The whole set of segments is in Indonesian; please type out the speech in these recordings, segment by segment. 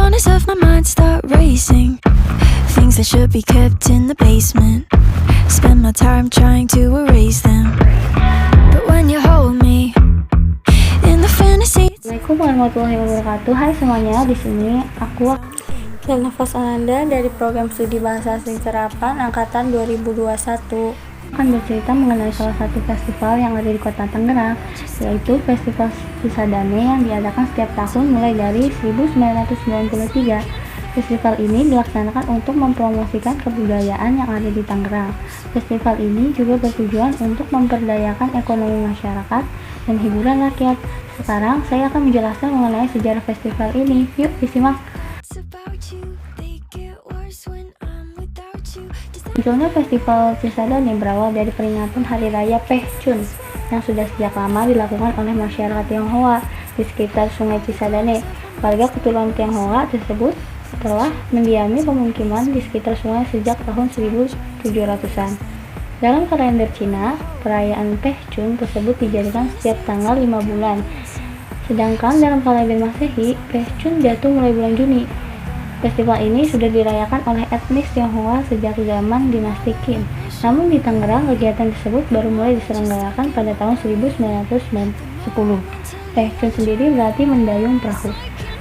corners of my mind start racing. Things that should be kept in the basement. Spend my time trying to erase them. But when you hold me in the fantasy. Assalamualaikum warahmatullahi wabarakatuh. Hai semuanya, di sini aku Nafas Ananda dari program studi bahasa asing Serapan angkatan 2021 akan bercerita mengenai salah satu festival yang ada di kota Tangerang, yaitu Festival Cisadane yang diadakan setiap tahun mulai dari 1993. Festival ini dilaksanakan untuk mempromosikan kebudayaan yang ada di Tangerang. Festival ini juga bertujuan untuk memperdayakan ekonomi masyarakat dan hiburan rakyat. Sekarang saya akan menjelaskan mengenai sejarah festival ini. Yuk disimak. Munculnya Festival Cisadane berawal dari peringatan Hari Raya Peh Chun yang sudah sejak lama dilakukan oleh masyarakat Tionghoa di sekitar Sungai Cisadane. Warga keturunan Tionghoa tersebut telah mendiami pemukiman di sekitar sungai sejak tahun 1700-an. Dalam kalender Cina, perayaan Peh Chun tersebut dijadikan setiap tanggal 5 bulan. Sedangkan dalam kalender Masehi, Peh Chun jatuh mulai bulan Juni. Festival ini sudah dirayakan oleh etnis Tionghoa sejak zaman dinasti Qin. Namun di Tangerang, kegiatan tersebut baru mulai diselenggarakan pada tahun 1910. Peh Chun sendiri berarti mendayung perahu.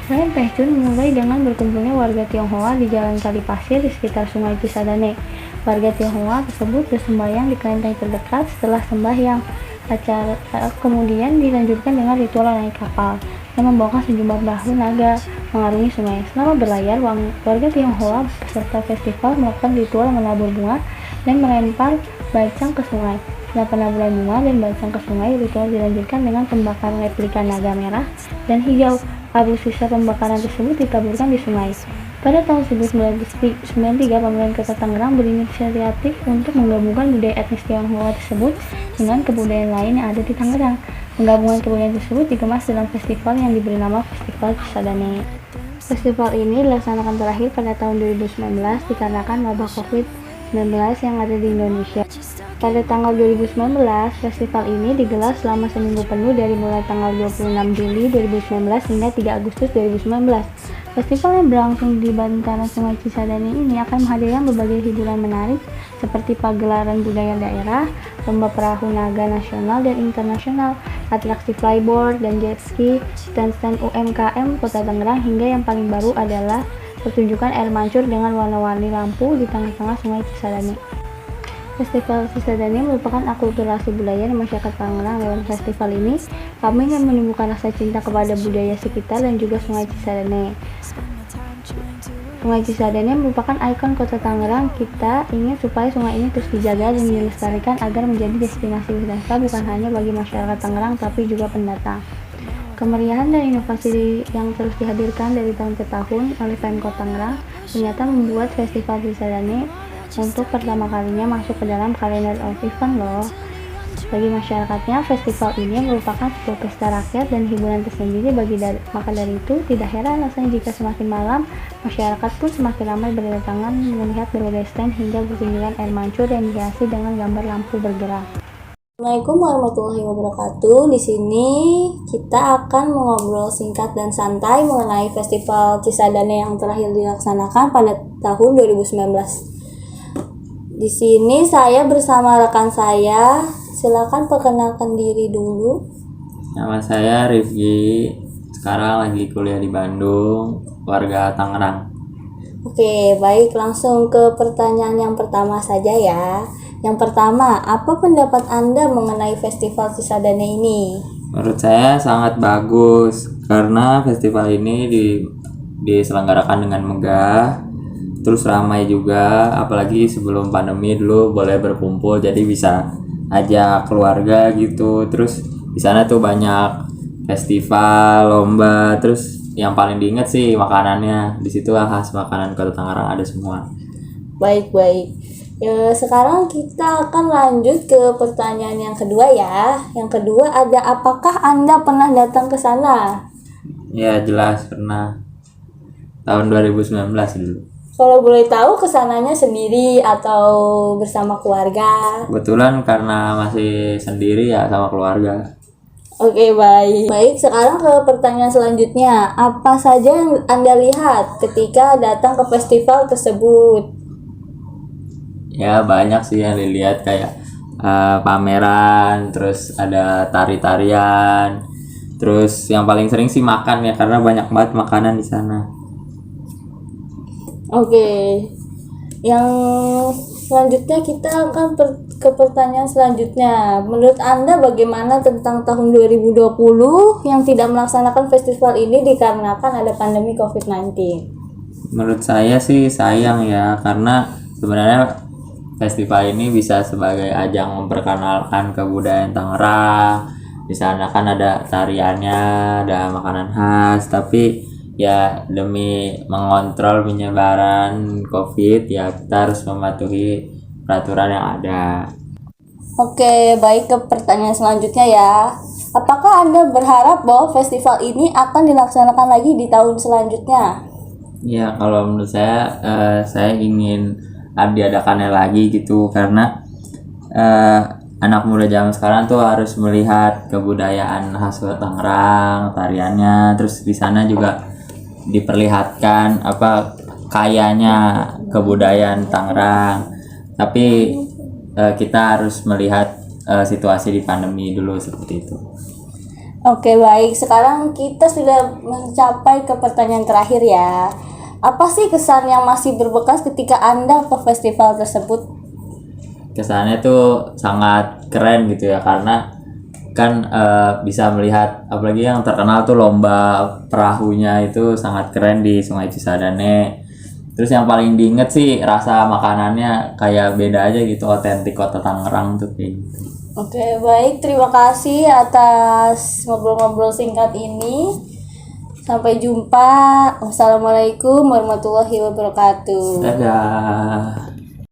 Selain Peh Chun mulai dengan berkumpulnya warga Tionghoa di jalan kali pasir di sekitar Sungai Cisadane. Warga Tionghoa tersebut bersembahyang di kelenteng terdekat setelah sembahyang. Acara kemudian dilanjutkan dengan ritual naik kapal yang membawakan sejumlah perahu naga mengarungi sungai. Selama berlayar, warga Tionghoa peserta festival melakukan ritual menabur bunga dan melempar bacang ke sungai. Setelah penaburan bunga dan bacang ke sungai, ritual dilanjutkan dengan pembakaran replika naga merah dan hijau. Abu sisa pembakaran tersebut ditaburkan di sungai. Pada tahun 1993, pemerintah Kota Tangerang berinisiatif untuk menggabungkan budaya etnis Tionghoa tersebut dengan kebudayaan lain yang ada di Tangerang. Penggabungan kebudayaan tersebut dikemas dalam festival yang diberi nama Festival Cisadane. Festival ini dilaksanakan terakhir pada tahun 2019 dikarenakan wabah COVID-19 yang ada di Indonesia. Pada tanggal 2019, festival ini digelar selama seminggu penuh dari mulai tanggal 26 Juli 2019 hingga 3 Agustus 2019. Festival yang berlangsung di bantaran Sungai Cisadane ini akan menghadirkan berbagai hiburan menarik seperti pagelaran budaya daerah, lomba perahu naga nasional dan internasional, atraksi flyboard dan jet ski, stand-stand UMKM Kota Tangerang, hingga yang paling baru adalah pertunjukan air mancur dengan warna-warni lampu di tengah-tengah Sungai Cisadane. Festival Cisadane merupakan akulturasi budaya di masyarakat Tangerang. Lewat festival ini, kami ingin menimbulkan rasa cinta kepada budaya sekitar dan juga Sungai Cisadane. Sungai Cisadane merupakan ikon Kota Tangerang. Kita ingin supaya sungai ini terus dijaga dan dilestarikan agar menjadi destinasi wisata bukan hanya bagi masyarakat Tangerang tapi juga pendatang. Kemeriahan dan inovasi yang terus dihadirkan dari tahun ke tahun oleh Pemkot Tangerang ternyata membuat Festival Cisadane untuk pertama kalinya masuk ke dalam kalender of event loh. Bagi masyarakatnya, festival ini merupakan sebuah pesta rakyat dan hiburan tersendiri maka dari itu tidak heran rasanya jika semakin malam masyarakat pun semakin ramai berdatangan melihat berbagai stand hingga pertunjukan air mancur yang dihiasi dengan gambar lampu bergerak. Assalamualaikum warahmatullahi wabarakatuh. Di sini kita akan mengobrol singkat dan santai mengenai Festival Cisadane yang terakhir dilaksanakan pada tahun 2019. Di sini saya bersama rekan saya. Silakan perkenalkan diri dulu. Nama saya Rifki. Sekarang lagi kuliah di Bandung, warga Tangerang. Oke, baik, langsung ke pertanyaan yang pertama saja ya. Yang pertama, apa pendapat Anda mengenai Festival Cisadane ini? Menurut saya sangat bagus karena festival ini diselenggarakan dengan megah. Terus ramai juga, apalagi sebelum pandemi dulu boleh berkumpul jadi bisa ajak keluarga gitu. Terus di sana tuh banyak festival, lomba, terus yang paling diingat sih makanannya. Di situ khas makanan Kota Tangerang ada semua. Baik. Ya, sekarang kita akan lanjut ke pertanyaan yang kedua ya. Yang kedua ada, apakah Anda pernah datang ke sana? Ya jelas pernah. Tahun 2019 dulu. Kalau boleh tahu kesananya sendiri atau bersama keluarga? Kebetulan karena masih sendiri ya sama keluarga. Oke, baik. Baik, sekarang ke pertanyaan selanjutnya. Apa saja yang Anda lihat ketika datang ke festival tersebut? Ya banyak sih yang dilihat kayak pameran, terus ada tari-tarian, terus yang paling sering sih makan ya karena banyak banget makanan di sana. Oke. Yang selanjutnya kita akan ke pertanyaan selanjutnya. Menurut Anda bagaimana tentang tahun 2020 yang tidak melaksanakan festival ini dikarenakan ada pandemi COVID-19? Menurut saya sih sayang ya karena sebenarnya festival ini bisa sebagai ajang memperkenalkan kebudayaan Tangerang. Di sana kan ada tariannya, ada makanan khas, tapi ya demi mengontrol penyebaran COVID ya kita harus mematuhi peraturan yang ada. Oke, baik, ke pertanyaan selanjutnya ya. Apakah Anda berharap bahwa festival ini akan dilaksanakan lagi di tahun selanjutnya? Ya kalau menurut saya ingin diadakannya lagi gitu karena anak muda zaman sekarang tuh harus melihat kebudayaan khas Tangerang, tariannya, terus di sana juga diperlihatkan apa kayanya kebudayaan Tangerang. Tapi kita harus melihat situasi di pandemi dulu seperti itu. Oke, baik. Sekarang kita sudah mencapai ke pertanyaan terakhir ya. Apa sih kesan yang masih berbekas ketika Anda ke festival tersebut? Kesannya tuh sangat keren gitu ya karena kan bisa melihat apalagi yang terkenal tuh lomba perahunya itu sangat keren di Sungai Cisadane. Terus yang paling diinget sih rasa makanannya kayak beda aja gitu, otentik kota Tangerang tuh kayak gitu. Oke, baik. Terima kasih atas ngobrol-ngobrol singkat ini. Sampai jumpa. Wassalamualaikum warahmatullahi wabarakatuh. Dadah.